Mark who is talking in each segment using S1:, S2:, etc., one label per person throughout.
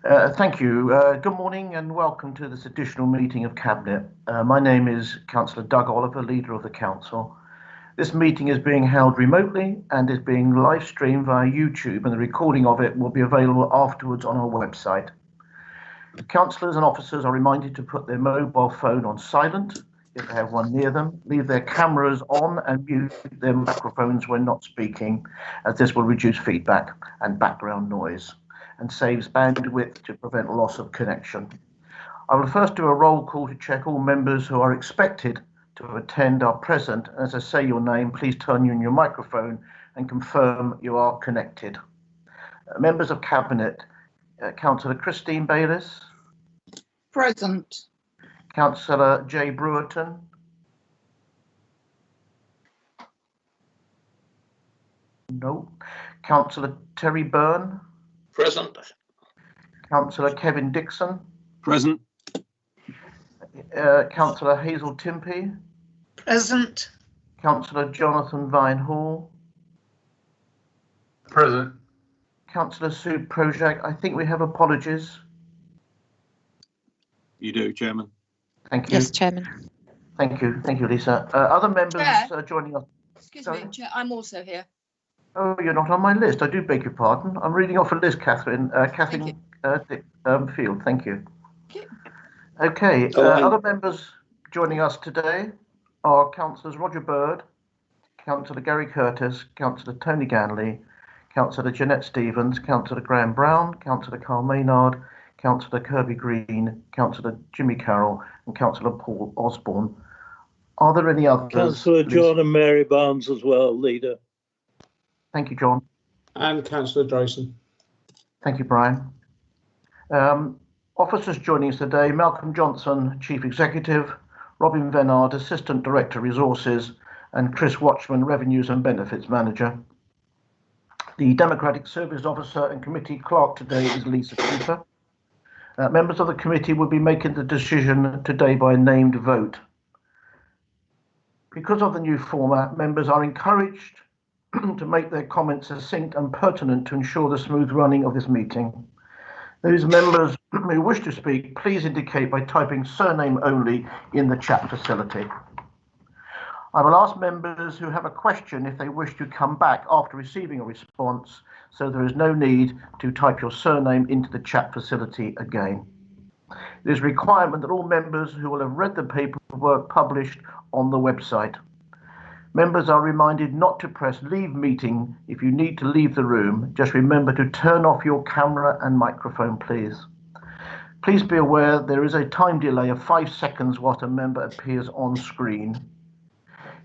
S1: Thank you. Good morning and welcome to this additional meeting of Cabinet. My name is Councillor Doug Oliver, Leader of the Council. This meeting is being held remotely and is being live streamed via YouTube, and the recording of it will be available afterwards on our website. Councillors and officers are reminded to put their mobile phone on silent if they have one near them, leave their cameras on and mute their microphones when not speaking, as this will reduce feedback and background noise and saves bandwidth to prevent loss of connection. I will first do a roll call to check all members who are expected to attend are present. As I say your name, please turn on your microphone and confirm you are connected. Members of Cabinet, Councillor Christine Bayliss.
S2: Present.
S1: Councillor Jay Brewerton. No. Councillor Terry Byrne.
S3: Present.
S1: Councillor Kevin Dixon.
S3: Present.
S1: Councillor Hazel Timpey.
S2: Present.
S1: Councillor Jonathan Vine Hall.
S3: Present.
S1: Councillor Sue Projak. I think we have apologies.
S3: You do, Chairman.
S1: Thank you.
S4: Yes, Chairman.
S1: Thank you, Lisa. Other members joining us.
S5: Excuse me, Chair, I'm also here.
S1: Oh, you're not on my list. I do beg your pardon. I'm reading off a list, Catherine. Catherine Field. Thank you. Okay. Other members joining us today are Councillors Roger Bird, Councillor Gary Curtis, Councillor Tony Ganley, Councillor Jeanette Stevens, Councillor Graham Brown, Councillor Carl Maynard, Councillor Kirby Green, Councillor Jimmy Carroll, and Councillor Paul Osborne. Are there any others?
S6: Councillor John and Mary Barnes as well, Leader.
S1: Thank you, John.
S3: And Councillor Drayson.
S1: Thank you, Brian. Officers joining us today: Malcolm Johnson, Chief Executive, Robin Venard, Assistant Director Resources, and Chris Watchman, Revenues and Benefits Manager. The Democratic Service Officer and Committee Clerk today is Lisa Cooper. Members of the committee will be making the decision today by named vote. Because of the new format, members are encouraged to make their comments succinct and pertinent to ensure the smooth running of this meeting. Those members who wish to speak, please indicate by typing surname only in the chat facility. I will ask members who have a question if they wish to come back after receiving a response, so there is no need to type your surname into the chat facility again. It is a requirement that all members who will have read the paperwork published on the website. Members are reminded not to press leave meeting if you need to leave the room. Just remember to turn off your camera and microphone, please. Please be aware there is a time delay of 5 seconds whilst a member appears on screen.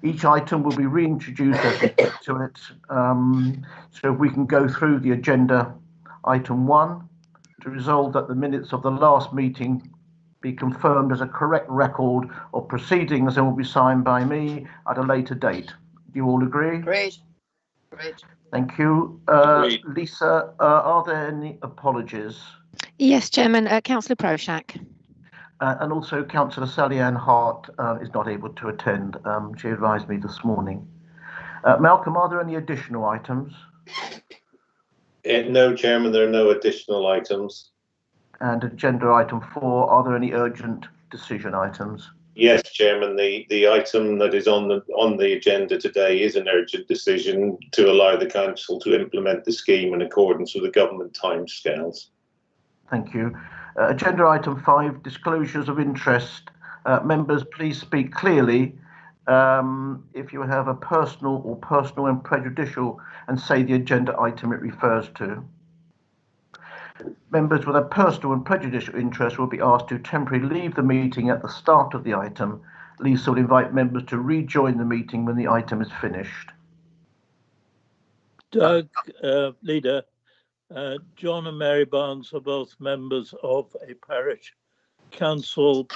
S1: Each item will be reintroduced as we get to it. So if we can go through the agenda, item 1, to resolve that the minutes of the last meeting be confirmed as a correct record of proceedings and will be signed by me at a later date. Do you all agree?
S5: Great.
S1: Thank you. Lisa, are there any apologies?
S4: Yes, Chairman. Councillor Proshak.
S1: And also Councillor Sally Ann Hart is not able to attend. She advised me this morning. Malcolm, are there any additional items?
S7: No, Chairman, there are no additional items.
S1: And agenda item 4, are there any urgent decision items?
S7: Yes, Chairman, the item that is on the agenda today is an urgent decision to allow the council to implement the scheme in accordance with the government timescales.
S1: Thank you. Agenda item 5, disclosures of interest. Members, please speak clearly if you have a personal and prejudicial, and say the agenda item it refers to. Members with a personal and prejudicial interest will be asked to temporarily leave the meeting at the start of the item. Lisa will invite members to rejoin the meeting when the item is finished.
S6: Doug, Leader, John and Mary Barnes are both members of a parish council.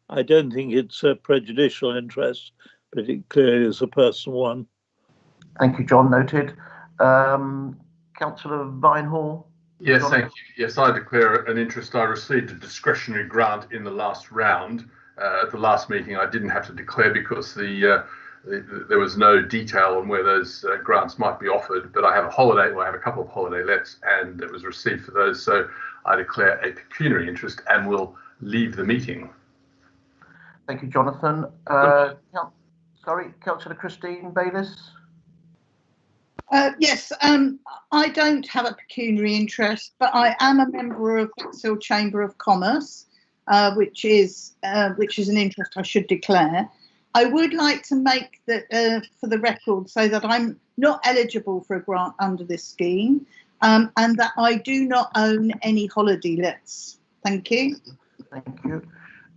S6: I don't think it's a prejudicial interest, but it clearly is a personal one.
S1: Thank you, John. Noted. Councillor Vinehall.
S8: Yes, thank you. Yes, I declare an interest. I received a discretionary grant in the last round. At the last meeting, I didn't have to declare because there was no detail on where those grants might be offered. But I have a holiday, well, I have a couple of holiday lets, and it was received for those. So I declare a pecuniary interest and will leave the meeting.
S1: Thank you, Jonathan. Councillor Christine Bayliss.
S2: Yes, I don't have a pecuniary interest, but I am a member of Bexhill Chamber of Commerce, which is an interest I should declare. I would like to make that for the record, say that I'm not eligible for a grant under this scheme, and that I do not own any holiday lets. Thank you.
S1: Thank you.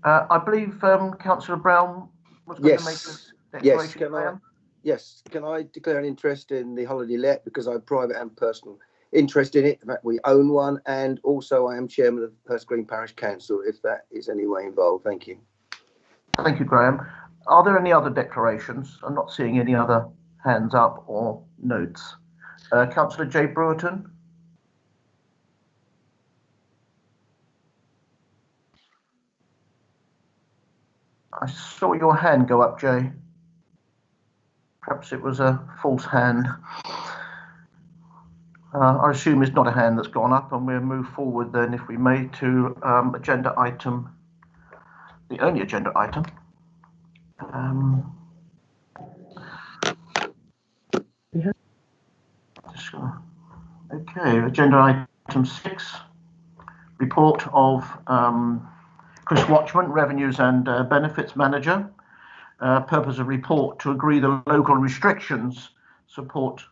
S1: I believe Councillor Brown was going to make a declaration.
S9: Yes, can I declare an interest in the holiday let, because I have private and personal interest in it. In fact, we own one, and also I am chairman of Perth Green Parish Council, if that is any way involved. Thank you.
S1: Thank you, Graham. Are there any other declarations? I'm not seeing any other hands up or notes. Councillor J. Brewerton. I saw your hand go up, Jay. Perhaps it was a false hand. I assume it's not a hand that's gone up, and we'll move forward then, if we may, to agenda item, the only agenda item. Okay, agenda item 6, report of Chris Watchman, Revenues and Benefits Manager. Purpose of report to agree the local restrictions to agree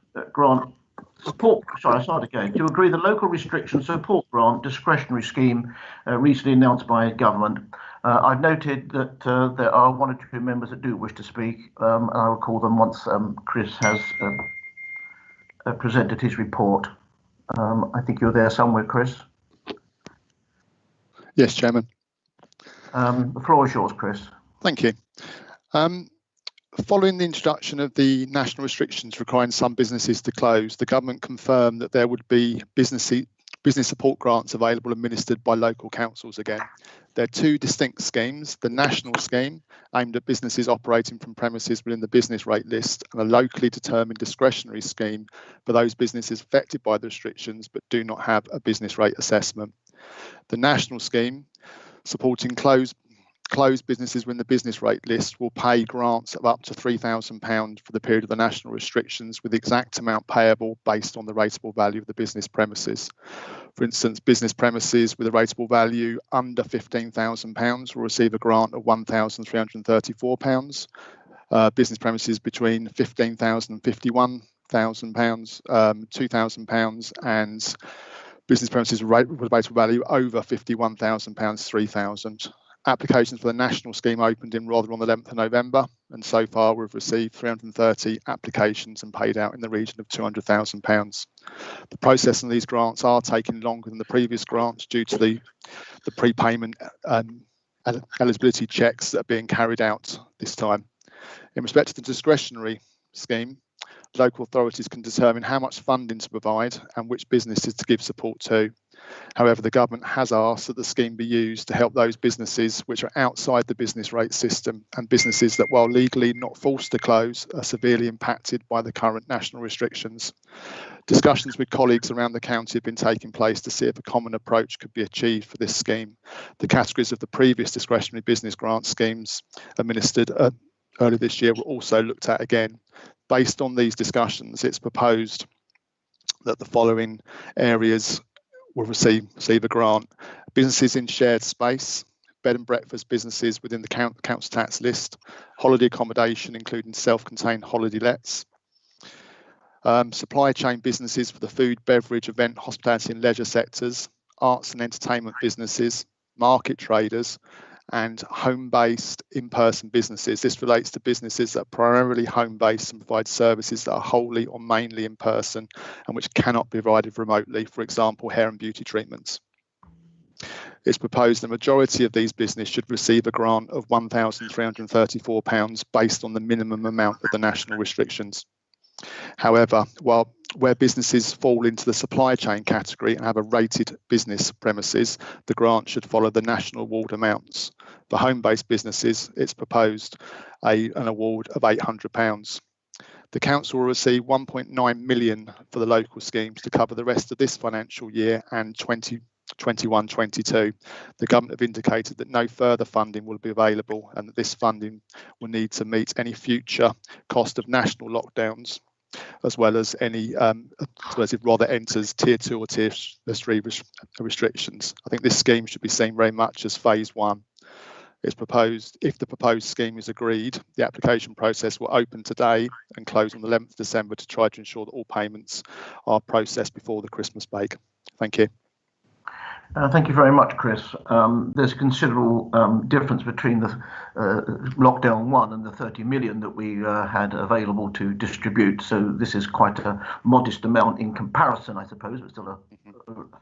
S1: the local restrictions support grant discretionary scheme recently announced by government. I've noted that there are 1 or 2 members that do wish to speak, and I will call them once Chris has presented his report. I think you're there somewhere, Chris.
S10: Yes, Chairman.
S1: The floor is yours, Chris.
S10: Thank you. Following the introduction of the national restrictions requiring some businesses to close, the government confirmed that there would be business support grants available administered by local councils again. There are 2 distinct schemes: the national scheme, aimed at businesses operating from premises within the business rate list, and a locally determined discretionary scheme for those businesses affected by the restrictions but do not have a business rate assessment. The national scheme, supporting closed businesses within the business rate list, will pay grants of up to £3,000 for the period of the national restrictions, with the exact amount payable based on the rateable value of the business premises. For instance, business premises with a rateable value under £15,000 will receive a grant of £1,334. Business premises between £15,000 and £51,000, £2,000, and business premises with rateable value over £51,000, £3,000. Applications for the national scheme opened in Rotherham on the 11th of November, and so far we've received 330 applications and paid out in the region of £200,000. The process on these grants are taking longer than the previous grants due to the prepayment eligibility checks that are being carried out this time. In respect to the discretionary scheme, local authorities can determine how much funding to provide and which businesses to give support to. However, the government has asked that the scheme be used to help those businesses which are outside the business rate system and businesses that, while legally not forced to close, are severely impacted by the current national restrictions. Discussions with colleagues around the county have been taking place to see if a common approach could be achieved for this scheme. The categories of the previous discretionary business grant schemes administered earlier this year were also looked at again. Based on these discussions, it's proposed that the following areas will receive a grant: businesses in shared space, bed and breakfast businesses within the council tax list, holiday accommodation including self-contained holiday lets, supply chain businesses for the food, beverage, event, hospitality and leisure sectors, arts and entertainment businesses, market traders, and home-based in-person businesses. This relates to businesses that are primarily home-based and provide services that are wholly or mainly in person and which cannot be provided remotely, for example, hair and beauty treatments. It's proposed the majority of these businesses should receive a grant of £1,334 based on the minimum amount of the national restrictions. However, where businesses fall into the supply chain category and have a rated business premises, the grant should follow the national award amounts. For home-based businesses, it's proposed an award of £800. The council will receive £1.9 million for the local schemes to cover the rest of this financial year and 21-22, the government have indicated that no further funding will be available and that this funding will need to meet any future cost of national lockdowns, as well as any, as it rather enters tier 2 or tier 3 restrictions. I think this scheme should be seen very much as phase 1. It's proposed, if the proposed scheme is agreed, the application process will open today and close on the 11th of December to try to ensure that all payments are processed before the Christmas break. Thank you.
S1: Thank you very much, Chris. There's a considerable difference between the lockdown 1 and the 30 million that we had available to distribute. So this is quite a modest amount in comparison, I suppose, but still a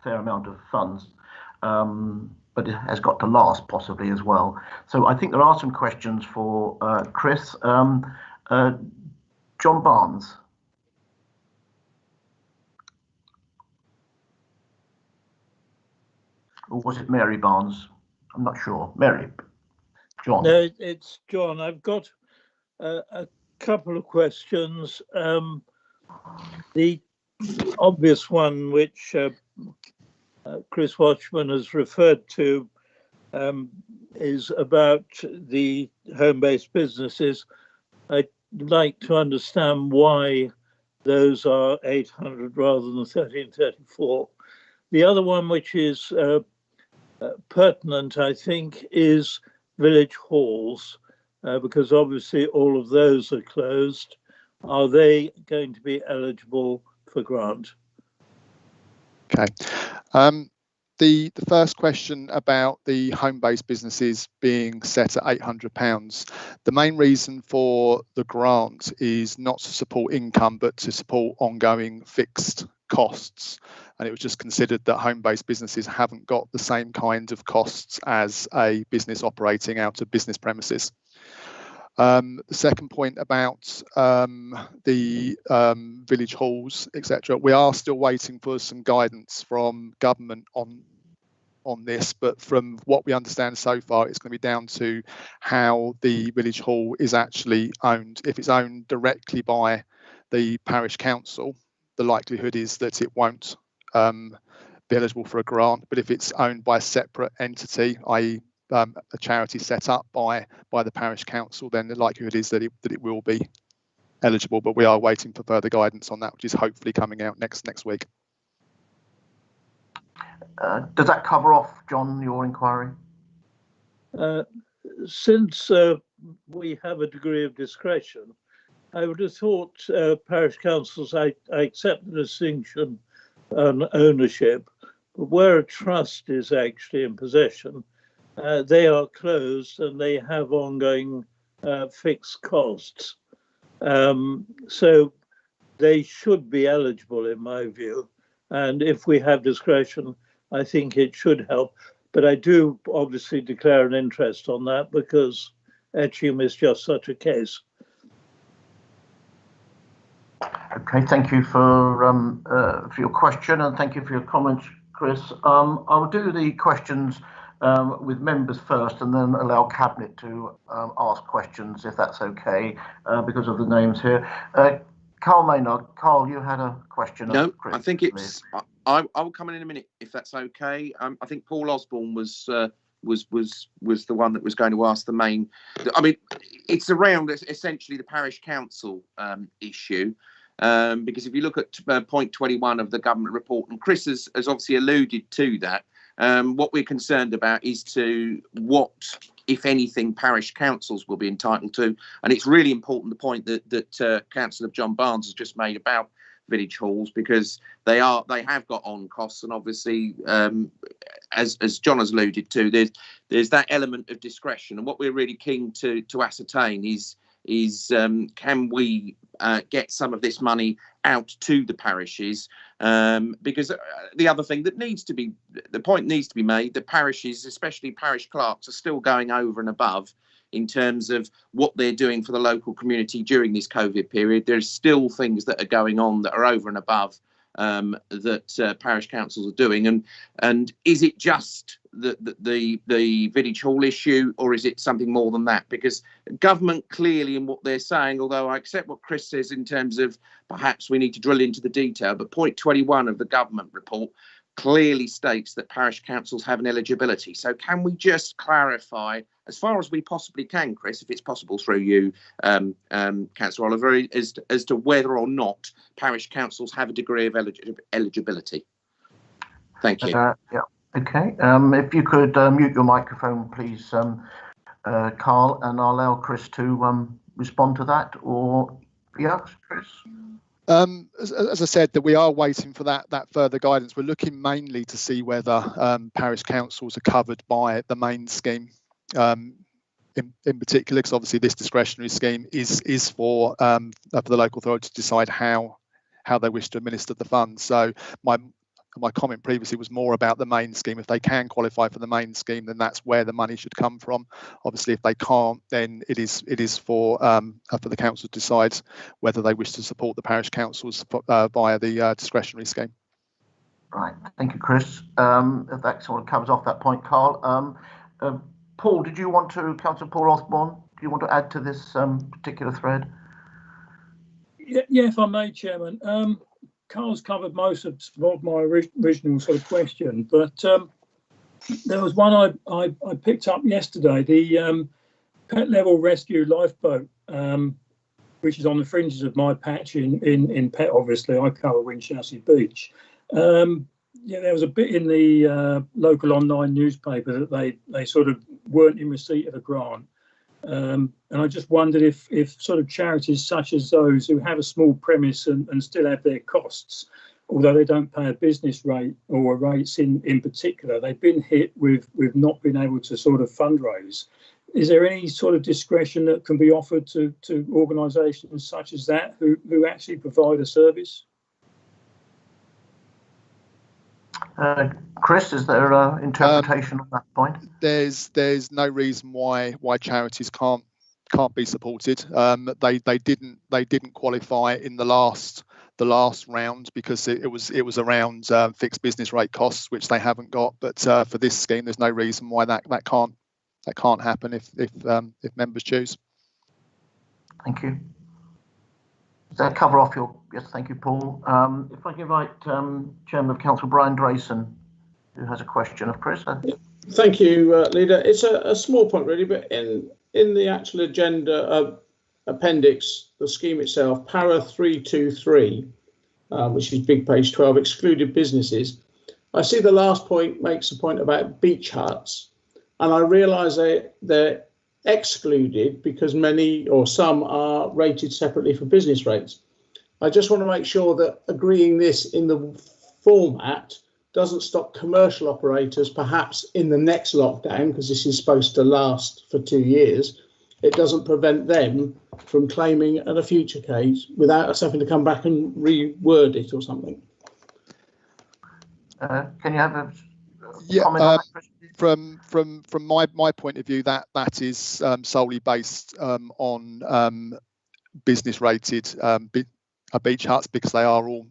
S1: fair amount of funds. But it has got to last possibly as well. So I think there are some questions for Chris. John Barnes. Or was it Mary Barnes? I'm not sure. Mary. John.
S6: No, it's John. I've got a couple of questions. The obvious one, which Chris Watchman has referred to, is about the home-based businesses. I'd like to understand why those are 800 rather than 1334. The other one, which is pertinent, I think, is village halls, because obviously all of those are closed. Are they going to be eligible for grant?
S10: Okay. The first question about the home-based businesses being set at £800, the main reason for the grant is not to support income, but to support ongoing fixed costs. And it was just considered that home-based businesses haven't got the same kind of costs as a business operating out of business premises. The second point about the village halls, etc. We are still waiting for some guidance from government on this, but from what we understand so far, it's going to be down to how the village hall is actually owned. If it's owned directly by the parish council, the likelihood is that it won't be eligible for a grant. But if it's owned by a separate entity, i.e. a charity set up by the parish council, then the likelihood is that it will be eligible. But we are waiting for further guidance on that, which is hopefully coming out next week.
S1: Does that cover off, John, your inquiry?
S6: Since we have a degree of discretion, I would have thought parish councils, I accept the distinction on ownership, but where a trust is actually in possession, they are closed and they have ongoing fixed costs. So they should be eligible in my view. And if we have discretion, I think it should help. But I do obviously declare an interest on that because Etcham is just such a case.
S1: Okay, thank you for your question and thank you for your comments, Chris. I'll do the questions with members first and then allow Cabinet to ask questions if that's okay, because of the names here. Carl Maynard. Carl, you had a question.
S11: No, I think it's. I will come in a minute if that's okay. I think Paul Osborne was the one that was going to ask the main. I mean, it's around essentially the parish council issue, because if you look at point 21 of the government report, and Chris has obviously alluded to that. What we're concerned about is to what, if anything, parish councils will be entitled to, and it's really important the point that Councillor John Barnes has just made about village halls, because they have got on costs, and obviously as John has alluded to, there's that element of discretion, and what we're really keen to ascertain is can we get some of this money out to the parishes, because the other thing that the point needs to be made, that parishes, especially parish clerks, are still going over and above in terms of what they're doing for the local community during this COVID period. There's still things that are going on that are over and above that parish councils are doing, and is it just the village hall issue, or is it something more than that? Because government clearly in what they're saying, although I accept what Chris says in terms of perhaps we need to drill into the detail, but point 21 of the government report clearly states that parish councils have an eligibility. So can we just clarify, as far as we possibly can, Chris, if it's possible through you, Councillor Oliver, as to whether or not parish councils have a degree of eligibility? Thank you.
S1: Yeah. Okay. If you could mute your microphone, please, Carl, and I'll allow Chris to respond to that. Or yes, Chris.
S10: As I said, that we are waiting for that further guidance. We're looking mainly to see whether parish councils are covered by the main scheme, in particular, because obviously this discretionary scheme is for the local authority to decide how they wish to administer the funds. So my comment previously was more about the main scheme. If they can qualify for the main scheme, then that's where the money should come from. Obviously, if they can't, then it is for the council to decide whether they wish to support the parish councils via the discretionary scheme.
S1: Right, thank you, Chris. If that sort of covers off that point, Carl. Paul, did you want to, Councillor Paul Osborne, do you want to add to this particular thread?
S6: Yeah, if I may, Chairman. Carl's covered most of my original sort of question, but there was one I picked up yesterday, the pet level rescue lifeboat, which is on the fringes of my patch in Pet, obviously. I cover Winchelsea Beach. Yeah, there was a bit in the local online newspaper that they sort of weren't in receipt of a grant. And I just wondered if sort of charities such as those who have a small premise and still have their costs, although they don't pay a business rate or rates in particular, they've been hit with not being able to sort of fundraise. Is there any sort of discretion that can be offered to organisations such as that who actually provide a service?
S1: Chris, is there an interpretation on that point?
S10: There's no reason why charities can't be supported. They didn't qualify in the last round because it was around fixed business rate costs, which they haven't got. But for this scheme, there's no reason why that can't happen if members choose.
S1: Thank you. Does that cover off your? Yes, thank you, Paul. If I can invite Chairman of Council Brian Drayson, who has a question of Chris.
S3: Thank you, Leader. It's a small point really, but in the actual agenda appendix, the scheme itself, para 323, which is big page 12, excluded businesses. I see the last point makes a point about beach huts, and I realise they're excluded because many or some are rated separately for business rates. I just want to make sure that agreeing this in the format doesn't stop commercial operators, perhaps in the next lockdown, because this is supposed to last for 2 years, it doesn't prevent them from claiming at a future case without us having to come back and reword it or something.
S1: Can you have a
S10: Yeah,
S1: comment on that, Chris?
S10: From my point of view, that is solely based on business rated beach huts, because they are all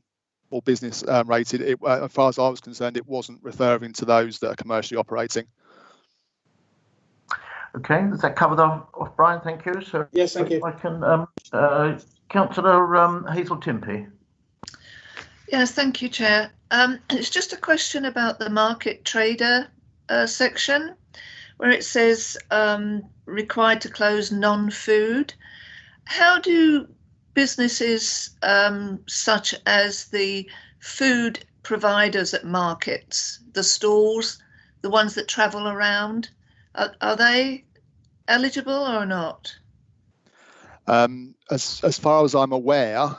S10: business rated. As far as I was concerned, it wasn't referring to those that are commercially operating.
S1: Okay, does that cover that off, Brian? Thank you. So
S3: yes, thank you.
S1: I can, Councillor Hazel Timpey.
S12: Yes, thank you, Chair. It's just a question about the market trader section, where it says required to close non-food. How do businesses such as the food providers at markets, the stalls, the ones that travel around, are they eligible or not?
S10: As far as I'm aware,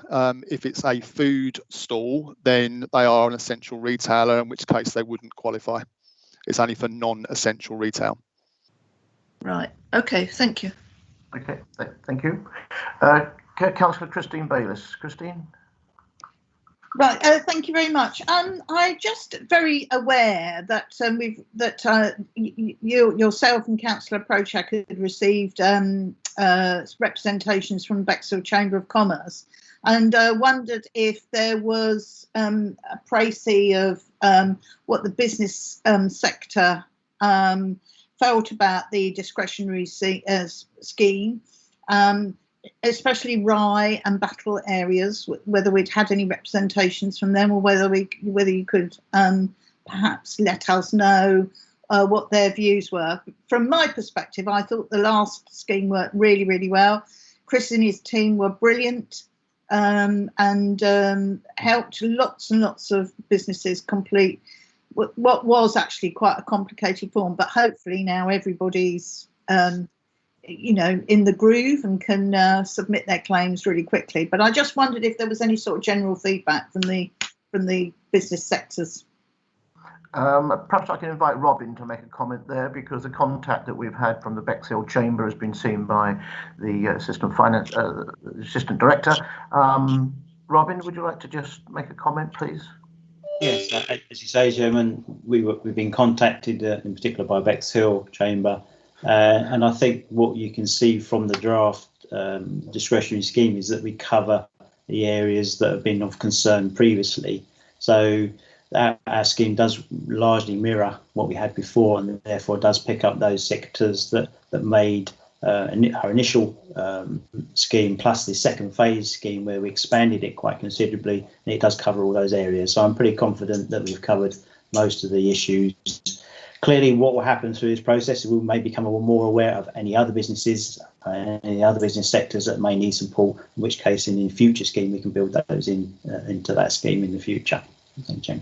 S10: if it's a food stall, then they are an essential retailer, in which case they wouldn't qualify. It's only for non-essential retail.
S12: Right. Okay. Thank you.
S1: Okay. Thank you. Councillor Christine Bayliss. Christine.
S2: Right. Thank you very much. I'm just very aware that yourself and Councillor Prochak had received representations from Bexhill Chamber of Commerce, and wondered if there was a précis of what the business sector felt about the discretionary scheme, especially Rye and Battle areas, whether we'd had any representations from them, or whether you could perhaps let us know what their views were. From my perspective, I thought the last scheme worked really, really well. Chris and his team were brilliant and helped lots and lots of businesses complete what was actually quite a complicated form. But hopefully now everybody's in the groove and can submit their claims really quickly. But I just wondered if there was any sort of general feedback from the business sectors.
S1: Perhaps I can invite Robin to make a comment there, because the contact that we've had from the Bexhill Chamber has been seen by the Assistant Director. Robin, would you like to just make a comment, please?
S13: Yes, as you say, Chairman, we've been contacted in particular by Bexhill Chamber, and I think what you can see from the draft discretionary scheme is that we cover the areas that have been of concern previously. So our scheme does largely mirror what we had before, and therefore does pick up those sectors that made our initial scheme plus the second phase scheme, where we expanded it quite considerably, and it does cover all those areas. So I'm pretty confident that we've covered most of the issues. Clearly, what will happen through this process is we may become more aware of any other businesses, any other business sectors that may need support, in which case in the future scheme we can build those into that scheme in the future. Thank you.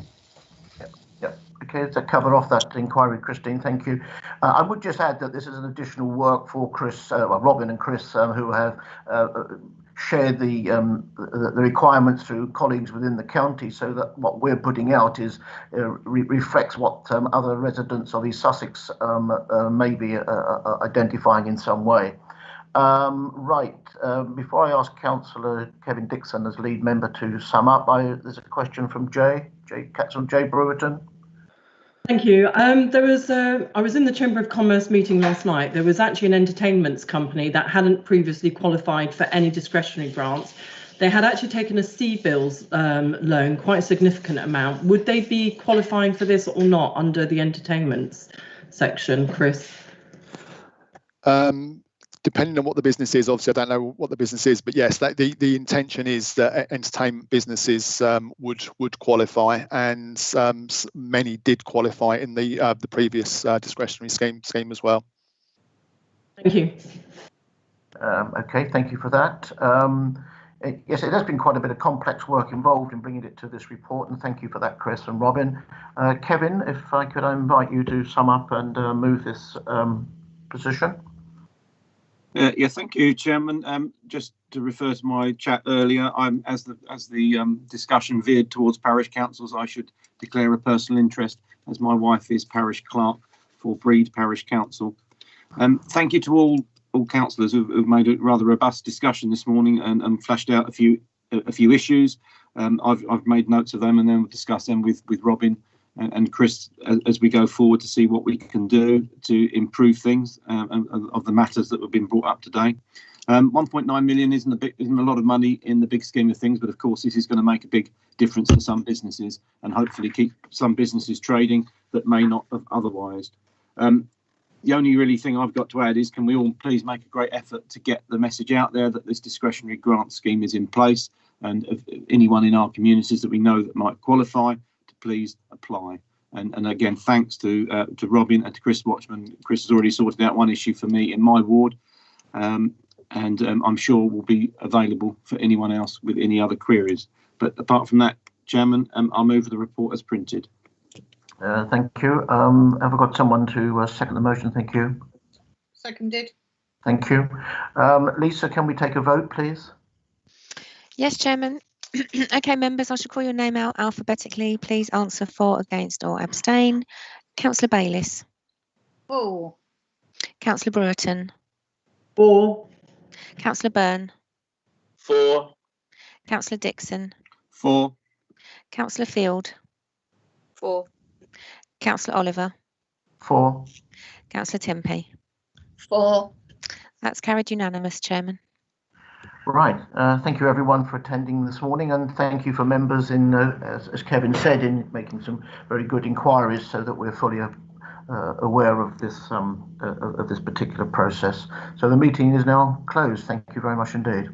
S1: Okay, to cover off that inquiry, Christine, thank you. I would just add that this is an additional work for Robin and Chris, who have shared the requirements through colleagues within the county, so that what we're putting out is reflects what other residents of East Sussex may be identifying in some way. Before I ask Councillor Kevin Dixon as lead member to sum up, there's a question from Councillor Jay Brewerton.
S14: Thank you. I was in the Chamber of Commerce meeting last night. There was actually an entertainments company that hadn't previously qualified for any discretionary grants. They had actually taken a C-bills loan, quite a significant amount. Would they be qualifying for this or not under the entertainments section, Chris?
S10: Depending on what the business is, obviously I don't know what the business is, but yes, the intention is that entertainment businesses would qualify, and many did qualify in the previous discretionary scheme as well.
S14: Thank you.
S1: Okay, thank you for that. Yes, it has been quite a bit of complex work involved in bringing it to this report, and thank you for that, Chris and Robin. Kevin, if I could invite you to sum up and move this position.
S11: Yeah, thank you, Chairman. Just to refer to my chat earlier, as the discussion veered towards parish councils, I should declare a personal interest, as my wife is parish clerk for Breed Parish Council. Thank you to all councillors who've made a rather robust discussion this morning and flashed out a few issues. I've made notes of them, and then we'll discuss them with Robin and Chris as we go forward to see what we can do to improve things of the matters that have been brought up today. 1.9 million isn't a lot of money in the big scheme of things, but of course this is going to make a big difference to some businesses and hopefully keep some businesses trading that may not have otherwise. The only really thing I've got to add is, can we all please make a great effort to get the message out there that this discretionary grant scheme is in place, and if anyone in our communities that we know that might qualify, please apply. And again, thanks to Robin and to Chris Watchman. Chris has already sorted out one issue for me in my ward, and I'm sure will be available for anyone else with any other queries. But apart from that, Chairman, I'll move the report as printed.
S1: Thank you. Have I got someone to second the motion? Thank you.
S2: Seconded.
S1: Thank you. Lisa, can we take a vote, please?
S4: Yes, Chairman. Okay, members, I shall call your name out alphabetically. Please answer for, against or abstain. Councillor Bayliss.
S2: For.
S4: Councillor Brewerton.
S14: For.
S4: Councillor Byrne.
S7: For.
S4: Councillor Dixon.
S11: For.
S4: Councillor Field.
S5: For.
S4: Councillor Oliver.
S1: For.
S4: Councillor Timpey.
S12: For.
S4: That's carried unanimous, Chairman.
S1: Right. Thank you, everyone, for attending this morning, and thank you for members in, as Kevin said, in making some very good inquiries, so that we're fully aware of this particular process. So the meeting is now closed. Thank you very much indeed.